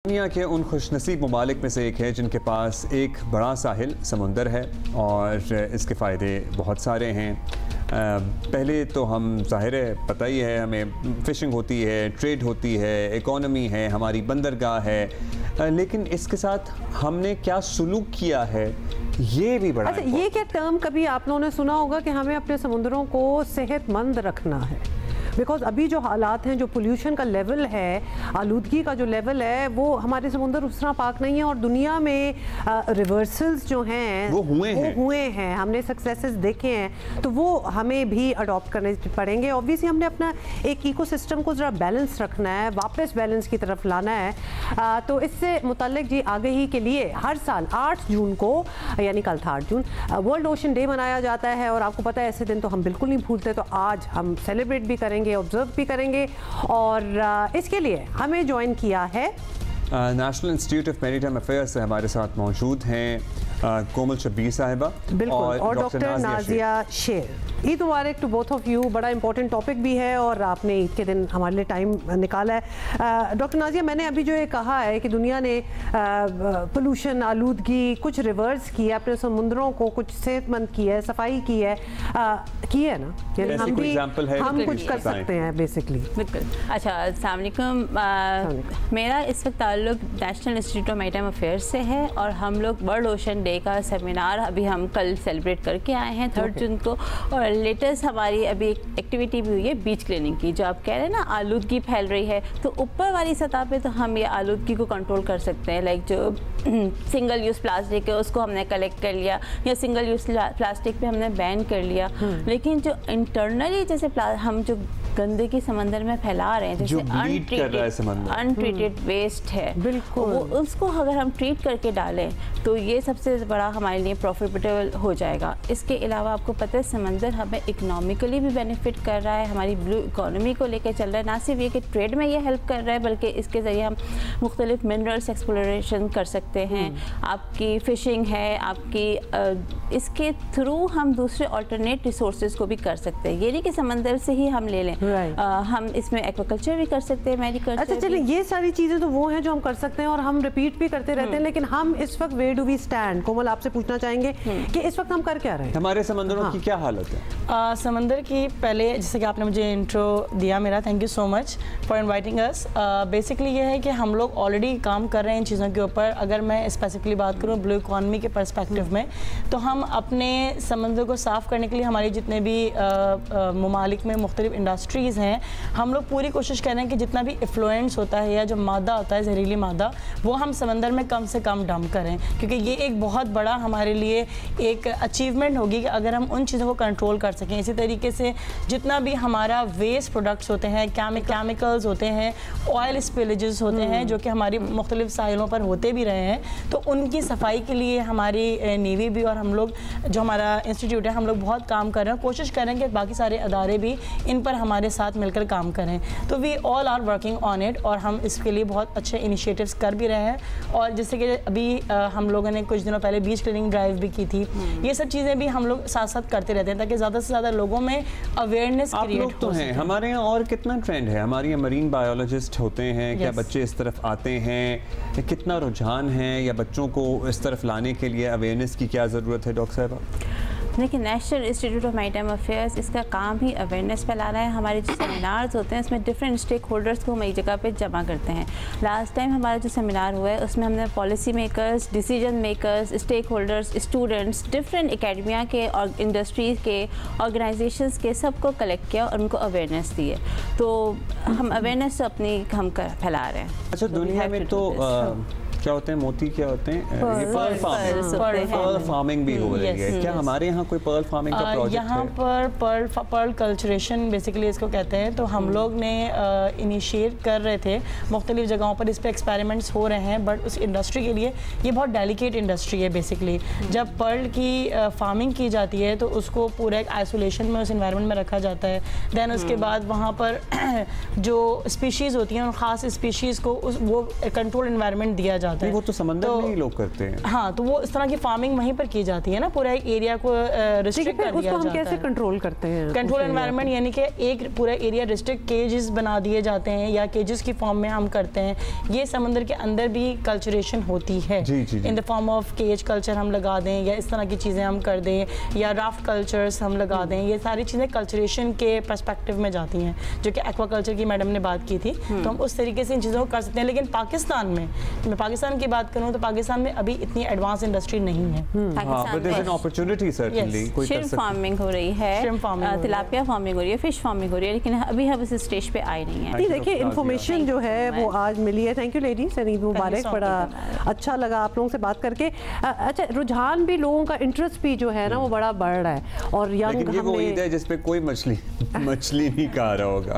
दुनिया के उन खुशनसीब ममालिक में से एक है जिनके पास एक बड़ा साहिल समुंदर है और इसके फ़ायदे बहुत सारे हैं। पहले तो हम ज़ाहिर है पता ही है, हमें फ़िशिंग होती है, ट्रेड होती है, इकोनॉमी है, हमारी बंदरगाह है, लेकिन इसके साथ हमने क्या सलूक किया है ये भी बड़ा। अच्छा, ये क्या टर्म कभी आप लोगों ने सुना होगा कि हमें अपने समुद्रों को सेहतमंद रखना है? बिकॉज अभी जो हालात हैं, जो पोल्यूशन का लेवल है, आलूदगी का जो लेवल है, वो हमारे समुद्र उस तरह पाक नहीं है और दुनिया में रिवर्सल्स जो हैं वो हुए हैं, हमने सक्सेसेस देखे हैं, तो वो हमें भी अडॉप्ट करने पड़ेंगे। ऑब्वियसली हमने अपना एक इकोसिस्टम को ज़रा बैलेंस रखना है, वापस बैलेंस की तरफ लाना है। तो इससे मुतल्लिक जी आगे ही के लिए हर साल 8 जून को, यानी कल था 8 जून, वर्ल्ड ओशन डे मनाया जाता है और आपको पता है ऐसे दिन तो हम बिल्कुल नहीं भूलते, तो आज हम सेलिब्रेट भी करेंगे, ऑब्जर्व भी करेंगे और इसके लिए हमें ज्वाइन किया है national institute of maritime affairs से हमारे साथ मौजूद हैं कोमल शब्बीर साहिबा और डॉक्टर नाजिया शेर। ईद मुबारक टू बोथ ऑफ यू। बड़ा इंपॉर्टेंट टॉपिक भी है और आपने ईद के दिन हमारे लिए टाइम निकाला है। डॉक्टर नाजिया, मैंने अभी जो ये कहा है कि दुनिया ने पोल्यूशन, आलूदगी, कुछ रिवर्स किया, अपने समुद्रों को कुछ सेहतमंद किया है, सफाई की है ना, यानी हम कुछ कर सकते हैं बेसिकली। बिल्कुल। अच्छा, अस्सलाम वालेकुम। मेरा इस वक्त ताल्लुक national institute of maritime affairs से है और हम लोग वर्ल्ड ओशन डे का सेमिनार अभी हम कल सेलिब्रेट करके आए हैं 3 जून को, और लेटेस्ट हमारी अभी एक एक्टिविटी भी हुई है बीच क्लीनिंग की। जो आप कह रहे हैं ना आलूदगी फैल रही है, तो ऊपर वाली सतह पे तो हम ये आलूदगी को कंट्रोल कर सकते हैं। लाइक जो सिंगल यूज़ प्लास्टिक है उसको हमने कलेक्ट कर लिया, या सिंगल यूज़ प्लास्टिक पे हमने बैन कर लिया, लेकिन जो इंटरनली जैसे हम जो गंदगी समंदर में फैला रहे हैं, जैसे अनट्रीटेड वेस्ट है, बिल्कुल उसको अगर हम ट्रीट करके डालें तो ये सबसे बड़ा हमारे लिए प्रॉफिटेबल हो जाएगा। इसके अलावा आपको पता है समंदर हमें इकोनॉमिकली भी बेनिफिट कर रहा है, हमारी ब्लू इकोनॉमी को लेकर चल रहा है। ना सिर्फ ये कि ट्रेड में ये हेल्प कर रहा है, बल्कि इसके ज़रिए हम मुख्तलिफ मिनरल्स एक्सप्लोरेशन कर सकते हैं, आपकी फ़िशिंग है, आपकी इसके थ्रू हम दूसरे ऑल्टरनेट रिसोर्सेज को भी कर सकते हैं। ये नहीं कि समंदर से ही हम ले लें, हम इसमें एक्वाकल्चर भी कर सकते हैं, मैरीकल्चर। अच्छा चलिए, ये सारी चीज़ें तो वो हैं जो हम कर सकते हैं और हम रिपीट भी करते रहते हैं, लेकिन हम इस वक्त वेयर डू वी स्टैंड? कोमल, आपसे पूछना चाहेंगे कि इस वक्त हम कर क्या रहे हैं? हमारे समंदरों की क्या हालत है? समंदर की, पहले जैसे कि आपने मुझे इंट्रो दिया मेरा, thank you so much for inviting us. Basically ये है कि हम लोग ऑलरेडी काम कर रहे हैं इन चीज़ों के ऊपर। अगर मैं स्पेसिफिकली बात करूँ ब्लू इकॉनमी के पर्सपेक्टिव में, तो हम अपने समंदर को साफ़ करने के लिए हमारी जितने भी ममालिक में मुख्तलिफ इंडस्ट्रीज़ हैं, हम लोग पूरी कोशिश कर रहे हैं कि जितना भी इफ्लुएंस होता है या जो मादा होता है, जहरीली मादा, वो हम समंदर में कम से कम डंप करें, क्योंकि ये एक बहुत बड़ा हमारे लिए एक अचीवमेंट होगी कि अगर हम उन चीज़ों को कंट्रोल कर सकें। इसी तरीके से जितना भी हमारा वेस्ट प्रोडक्ट्स होते हैं, केमिकल्स होते हैं, ऑयल स्पिलेजेस होते हैं, जो कि हमारी मुख्तलिफ साहिलों पर होते भी रहे हैं, तो उनकी सफाई के लिए हमारी नेवी भी और हम लोग जो हमारा इंस्टीट्यूट है, हम लोग बहुत काम कर रहे हैं। कोशिश करें कि बाकी सारे अदारे भी इन पर हमारे साथ मिलकर काम करें। तो we all are working on it और हम इसके लिए बहुत अच्छे इनिशिएटिव्स कर भी रहे हैं। और जैसे कि अभी हम लोगों ने कुछ दिनों पहले बीच क्लीनिंग ड्राइव भी की थी। ये सब चीज़ें भी हम लोग साथ साथ करते रहते हैं ताकि ज़्यादा से ज़्यादा लोगों में अवेयरनेस क्रिएट हो सके। हमारे यहाँ और कितना ट्रेंड है? हमारे यहाँ मरीन बायोलॉजिस्ट होते हैं, क्या बच्चे इस तरफ आते हैं? कितना रुझान है या बच्चों को इस तरफ लाने के लिए अवेयरनेस की क्या ज़रूरत है डॉक्टर साहिबा? देखिए, national institute of maritime affairs इसका काम ही अवेयरनेस फैलाना है। हमारे जो सेमिनार्स होते हैं उसमें डिफरेंट स्टेक होल्डर्स को हम एक जगह पे जमा करते हैं। लास्ट टाइम हमारा जो सेमिनार हुआ है उसमें हमने policy makers, decision makers, stakeholders, students, different academia के और इंडस्ट्रीज़ के, ऑर्गेनाइजेशंस के, सबको कलेक्ट किया और उनको अवेयरनेस दी है। तो हम अवेयरनेस अपनी हम फैला रहे हैं। अच्छा, दुनिया में तो क्या होते हैं, मोती क्या होते हैं, पर्ल फार्मिंग भी हो रही है। क्या हमारे यहाँ कोई पर्ल फार्मिंग का प्रोजेक्ट है? यहाँ पर पर्ल कल्चरेशन बेसिकली इसको कहते हैं। तो हम लोग ने इनिशिएट कर रहे थे, मुख्तलिफ जगहों पर इस पर एक्सपेरिमेंट्स हो रहे हैं, बट उस इंडस्ट्री के लिए ये बहुत डेलिकेट इंडस्ट्री है। बेसिकली जब पर्ल की फार्मिंग की जाती है तो उसको पूरा एक आइसोलेशन में, उस इन्वायरमेंट में रखा जाता है। दैन उसके बाद वहाँ पर जो स्पीशीज़ होती हैं, उन ख़ास स्पीशीज़ को वो कंट्रोल इन्वायरमेंट दिया जाता है। जाता है। वो तो समंदर में ही लोग करते हैं। हाँ, तो वो इस तरह की फार्मिंग वहीं पर की जाती है ना, पूरा एक एरिया को रिस्ट्रिक्ट कर दिया जाता है। कैसे कंट्रोल करते हैं? कंट्रोल एनवायरनमेंट यानी कि एक पूरा एरिया रिस्ट्रिक्ट केजेस बना दिए जाते हैं या केजेस की फॉर्म में हम करते हैं। ये समंदर के अंदर भी कल्चरेशन होती है in the form of cage culture हम लगा दें या इस तरह की चीज़ें हम कर दें या राफ्ट कल्चर्स हम लगा दें। ये सारी चीज़ें कल्चरेशन के पर्सपेक्टिव में जाती हैं, जो कि एक्वाकल्चर की मैडम ने बात की थी। तो हम उस तरीके से इन चीज़ों को कर सकते हैं। लेकिन पाकिस्तान में, मैं पाकिस्तान की बात करूँ तो पाकिस्तान में अभी इतनी एडवांस इंडस्ट्री नहीं है। श्रिम्प फार्मिंग हो रही है, तिलापिया फार्मिंग हो रही है, फिश फार्मिंग हो रही है, लेकिन अभी हम इस स्टेज पे आए नहीं है। देखिए इन्फॉर्मेशन जो है वो आज मिली है। थैंक यू लेडीज, ईद मुबारक। बड़ा अच्छा लगा आप लोगों से बात करके। अच्छा, रुझान भी लोगों का इंटरेस्ट भी जो है ना वो बड़ा बढ़ रहा है। और लेकिन ये वो ईद है जिसपे कोई मछली नहीं खा रहा होगा।